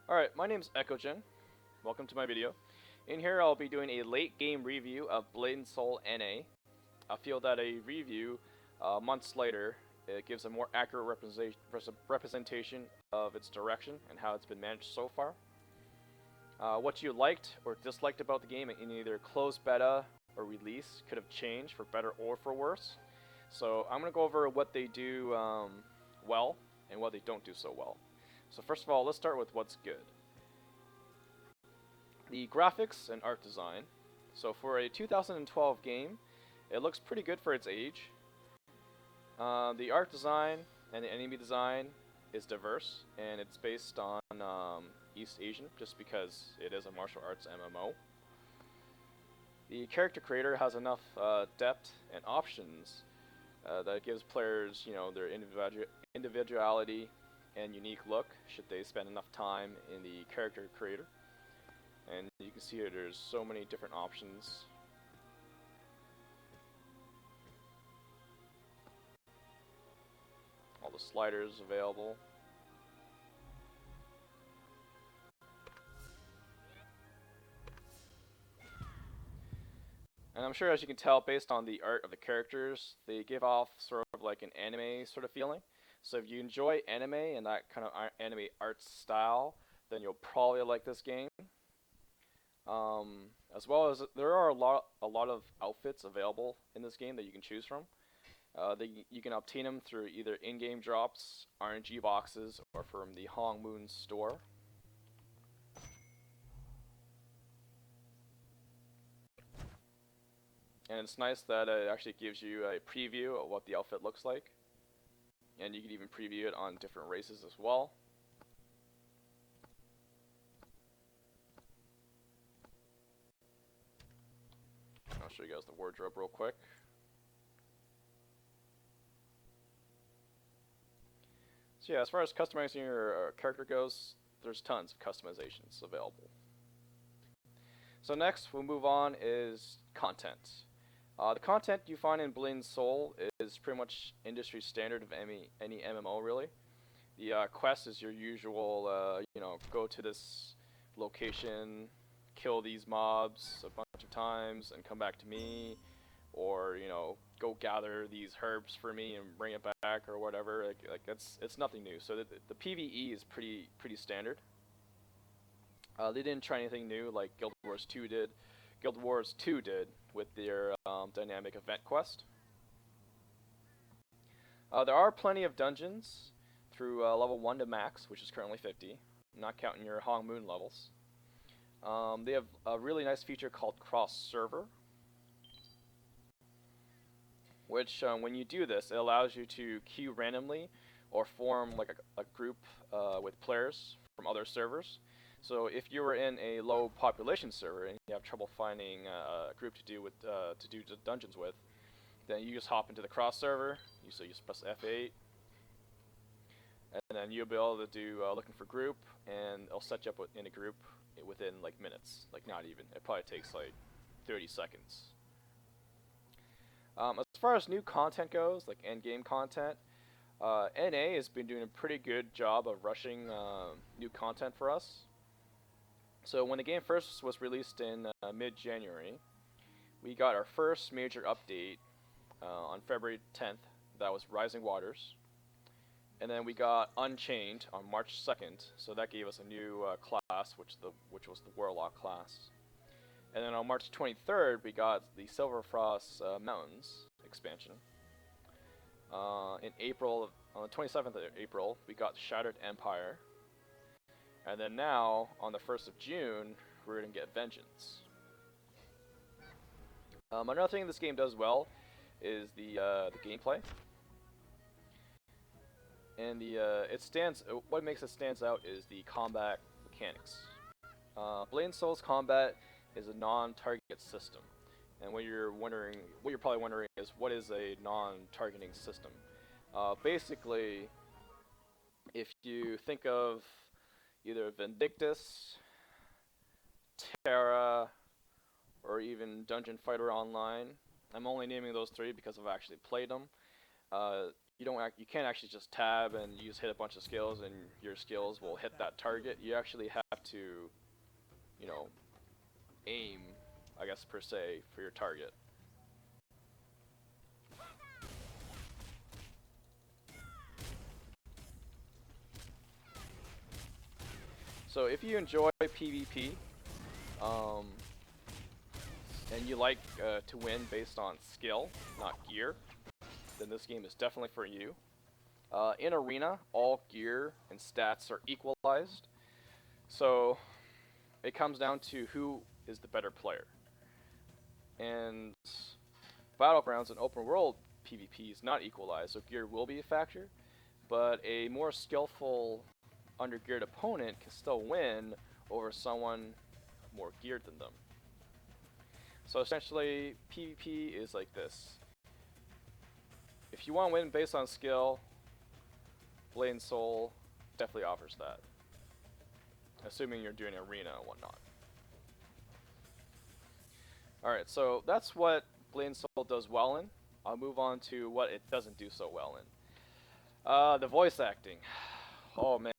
Alright, my name's Eckogen. Welcome to my video. In here I'll be doing a late game review of Blade and Soul NA. I feel that a review months later it gives a more accurate representation of its direction and how it's been managed so far. What you liked or disliked about the game in either closed beta or release could have changed for better or for worse. So I'm going to go over what they do well and what they don't do so well. So first of all, let's start with what's good. The graphics and art design. So for a 2012 game, it looks pretty good for its age. The art design and the enemy design is diverse, and it's based on East Asian, just because it is a martial arts MMO. The character creator has enough depth and options that gives players, their individuality and unique look, should they spend enough time in the character creator. And you can see here there's so many different options. All the sliders available. And I'm sure, as you can tell based on the art of the characters, they give off sort of like an anime sort of feeling. So if you enjoy anime and that kind of anime art style, then you'll probably like this game. As well as there are a lot of outfits available in this game that you can choose from. You can obtain them through either in-game drops, RNG boxes, or from the Hong Moon store. And it's nice that it actually gives you a preview of what the outfit looks like. And you can even preview it on different races as well. I'll show you guys the wardrobe real quick. So yeah, as far as customizing your character goes, there's tons of customizations available. So next, we'll move on is content. The content you find in Blade and Soul is pretty much industry standard of any MMO really. The quest is your usual, go to this location, kill these mobs a bunch of times, and come back to me, or go gather these herbs for me and bring it back or whatever. Like it's nothing new. So the PVE is pretty standard. They didn't try anything new like Guild Wars 2 did. Guild Wars 2 did with their dynamic event quest. There are plenty of dungeons through level 1 to max, which is currently 50, not counting your Hong Moon levels. They have a really nice feature called cross server, which when you do this, it allows you to queue randomly or form like a group with players from other servers. So if you were in a low population server and you have trouble finding a group to do dungeons with, then you just hop into the cross server. So you just press F8, and then you'll be able to do looking for group, and it'll set you up in a group within like minutes, like not even. It probably takes like 30 seconds. As far as new content goes, like end game content, NA has been doing a pretty good job of rushing new content for us. So when the game first was released in mid-January, we got our first major update on February 10th. That was Rising Waters. And then we got Unchained on March 2nd, so that gave us a new class, which was the Warlock class. And then on March 23rd, we got the Silverfrost Mountains expansion. In April, on the 27th of April, we got Shattered Empire. And then now, on the 1st of June, we're going to get Vengeance. Another thing this game does well is the gameplay. And what makes it stands out is the combat mechanics. Blade and Soul's combat is a non-target system. And what you're probably wondering is, what is a non-targeting system? Basically, if you think of either Vindictus, Terra, or even Dungeon Fighter Online. I'm only naming those three because I've actually played them. you can't actually just tab and you just hit a bunch of skills and your skills will hit that target. You actually have to, you know, aim, I guess per se, for your target. So if you enjoy PvP, and you like to win based on skill, not gear, then this game is definitely for you. In Arena, all gear and stats are equalized, so it comes down to who is the better player. And Battlegrounds and open world PvP is not equalized, so gear will be a factor, but a more skillful undergeared opponent can still win over someone more geared than them. So essentially, PvP is like this. If you want to win based on skill, Blade and Soul definitely offers that. Assuming you're doing arena and whatnot. Alright, so that's what Blade and Soul does well in. I'll move on to what it doesn't do so well in. The voice acting. Oh man,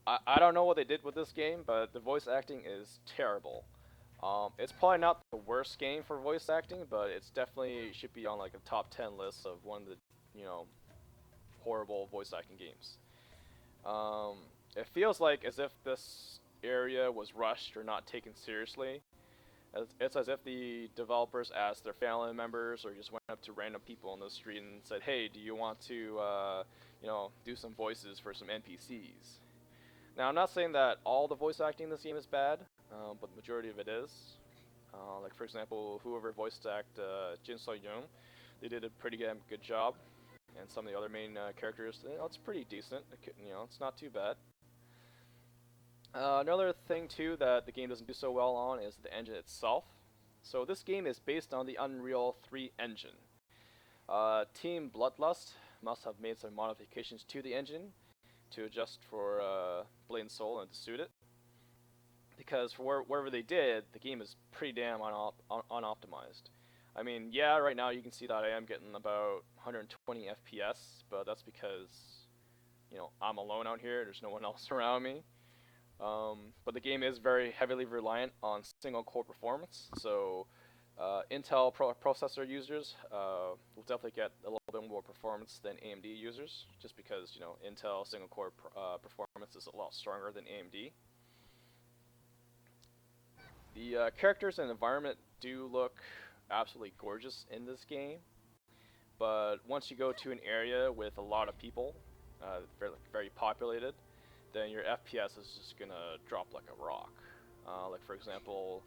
I don't know what they did with this game, but the voice acting is terrible. It's probably not the worst game for voice acting, but it's definitely should be on like a top 10 list of one of the, you know, horrible voice acting games. It feels like as if this area was rushed or not taken seriously. It's as if the developers asked their family members or just went up to random people on the street and said, "Hey, do you want to, you know, do some voices for some NPCs?" Now, I'm not saying that all the voice acting in this game is bad, but the majority of it is. Like for example, whoever voiced acted Jin So-young, they did a pretty good job, and some of the other main characters, you know, it's pretty decent. You know, it's not too bad. Another thing too that the game doesn't do so well on is the engine itself. So this game is based on the Unreal 3 engine. Team Bloodlust must have made some modifications to the engine to adjust for Blade and Soul and to suit it. Because for wherever they did, the game is pretty damn unoptimized. I mean, yeah, right now you can see that I am getting about 120 FPS, but that's because, you know, I'm alone out here. There's no one else around me. But the game is very heavily reliant on single core performance, so Intel processor users will definitely get a little bit more performance than AMD users, just because, you know, Intel single core performance is a lot stronger than AMD. The characters and environment do look absolutely gorgeous in this game, but once you go to an area with a lot of people, very populated, then your FPS is just gonna drop like a rock. Like for example,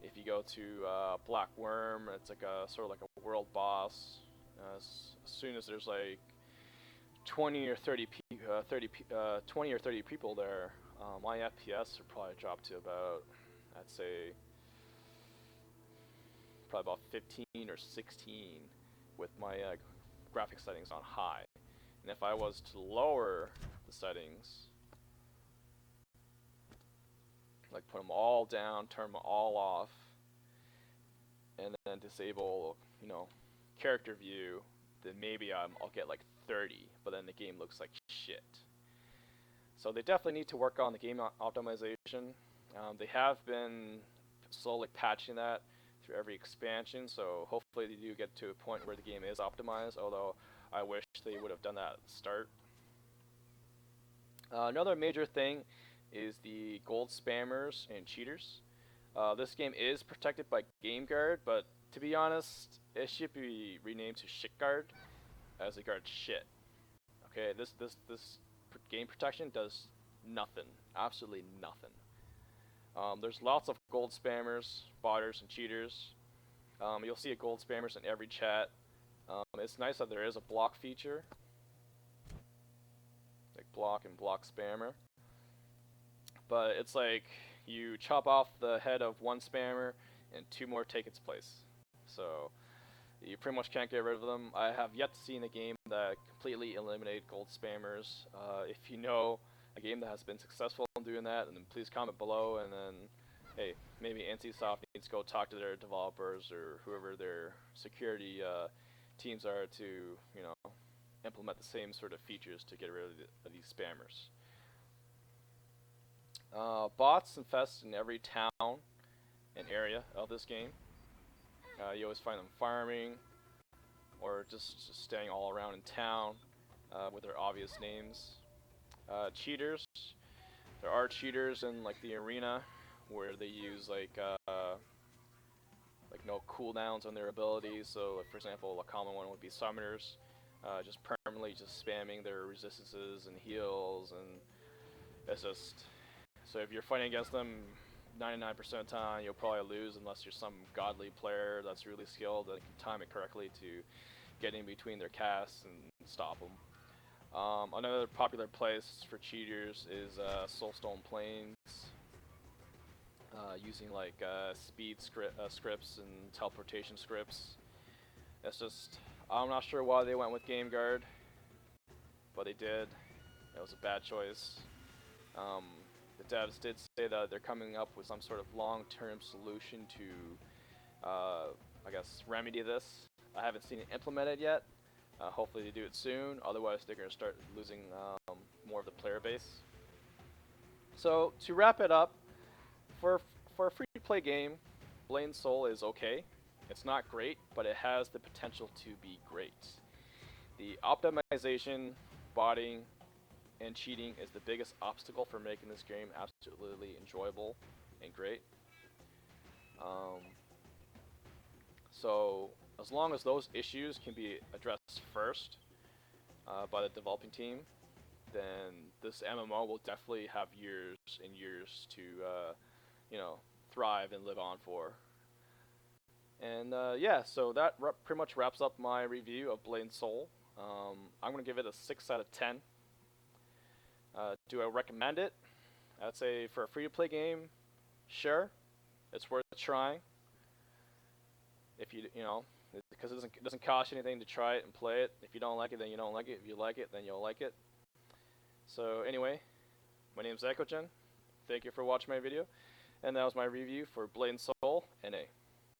if you go to Black Worm, it's like a sort of like a world boss. As soon as there's like 20 or 30 people there, my FPS would probably drop to about, I'd say, probably about 15 or 16 with my graphics settings on high. And if I was to lower the settings, like put them all down, turn them all off, and then disable, you know, character view, then maybe I'll get like 30, but then the game looks like shit. So they definitely need to work on the game optimization. They have been slowly patching that through every expansion, so hopefully they do get to a point where the game is optimized, although I wish they would have done that at the start. Another major thing is the gold spammers and cheaters. This game is protected by Game Guard, but to be honest, it should be renamed to Shit Guard, as it guards shit. Okay, this game protection does nothing, absolutely nothing. There's lots of gold spammers, botters, and cheaters. You'll see a gold spammers in every chat. It's nice that there is a block feature, like block and block spammer. But it's like you chop off the head of one spammer and two more take its place. So you pretty much can't get rid of them. I have yet to see in a game that completely eliminated gold spammers. If you know a game that has been successful in doing that, then please comment below, and then, hey, maybe NCSoft needs to go talk to their developers or whoever their security teams are to, you know, implement the same sort of features to get rid of these spammers. Bots infest in every town and area of this game. You always find them farming or just staying all around in town with their obvious names. Cheaters. There are cheaters in like the arena where they use like no cooldowns on their abilities. So, like, for example, a common one would be summoners, just permanently just spamming their resistances and heals, and it's just so if you're fighting against them 99% of the time, you'll probably lose unless you're some godly player that's really skilled and can time it correctly to get in between their casts and stop them. Another popular place for cheaters is Soulstone Plains, using like speed scripts and teleportation scripts. It's just, I'm not sure why they went with Game Guard, but they did. It was a bad choice. The devs did say that they're coming up with some sort of long-term solution to, I guess, remedy this. I haven't seen it implemented yet. Hopefully they do it soon, otherwise they're going to start losing more of the player base. So to wrap it up, for a free-to-play game, Blade & Soul is okay. It's not great, but it has the potential to be great. The optimization, botting, and cheating is the biggest obstacle for making this game absolutely enjoyable and great. So as long as those issues can be addressed first by the developing team, then this MMO will definitely have years and years to you know, thrive and live on for. And yeah, so that pretty much wraps up my review of Blade & Soul. I'm going to give it a 6 out of 10. Do I recommend it? I'd say for a free-to-play game, sure, it's worth trying. If you know, because it doesn't cost you anything to try it and play it. If you don't like it, then you don't like it. If you like it, then you'll like it. So anyway, my name is Eckogen. Thank you for watching my video, and that was my review for Blade & Soul NA.